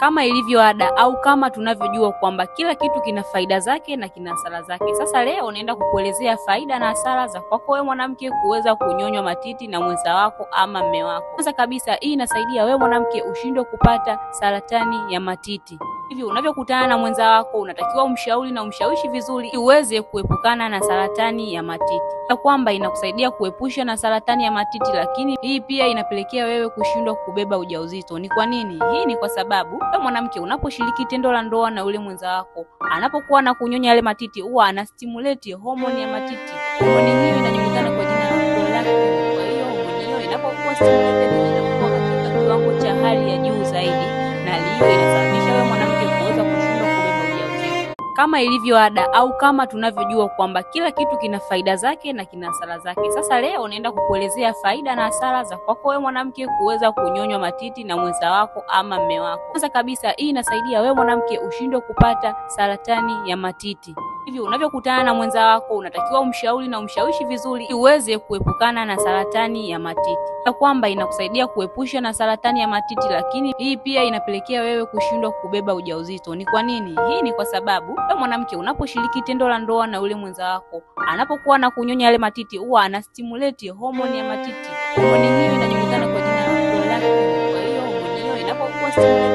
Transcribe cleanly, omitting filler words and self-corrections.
Kama ilivyo ada au kama tunavyojua kwamba kila kitu kina faida zake na kina hasara zake. Sasa leo naenda kukuelezea faida na hasara za kwako wewe mwanamke kuweza kunyonywa matiti na mwenza wako ama mme wako. Kwanza kabisa, hii inasaidia wewe mwanamke ushindwe kupata saratani ya matiti. Hivi unavyokutana na mwenza wako unatakiwa umshauri na umshawishi vizuri uweze kuepukana na saratani ya matiti. Na kwamba inakusaidia kuepusha na saratani ya matiti, lakini hii pia inapelekea wewe kushindwa kubeba ujauzito. Ni kwa nini? Hii ni kwa sababu wewe mwanamke unaposhiriki tendo la ndoa na ule mwenza wako, anapokuwa na kunyonya yale matiti, huwa anastimulate homoni ya matiti. Homoni hiyo inajulikana kwa jina la prolactin. Kwa hiyo homoni hiyo inapokuwa stimulated inakuwa katika kiwango cha hali ya juu zaidi, na hiyo inasababisha wewe mwanamke kuweza kushindwa kubeba ujauzito. Kama ilivyo ada au kama tunavyojua kwamba kila kitu kina faida zake na kina hasara zake. Sasa leo naenda kukuelezea faida na hasara za kwako wewe mwanamke kuweza kunyonywa matiti na mwenza wako ama mme wako. Kwanza kabisa, hii inasaidia wewe mwanamke ushindwe kupata saratani ya matiti. Hivi unavyokutana na mwenza wako unatakiwa umshauri na umshawishi vizuri uweze kuepukana na saratani ya matiti. Na kwamba inakusaidia kuepusha na saratani ya matiti, lakini hii pia inapelekea wewe kushindwa kubeba ujauzito. Ni kwa nini? Hii ni kwa sababu wewe mwanamke unaposhiriki tendo la ndoa na ule mwenza wako, anapokuwa na kunyonya yale matiti, huwa anastimulate homoni ya matiti. Homoni hiyo inajulikana kwa jina la prolactin. Kwa hiyo homoni hiyo inapokuwa stimulated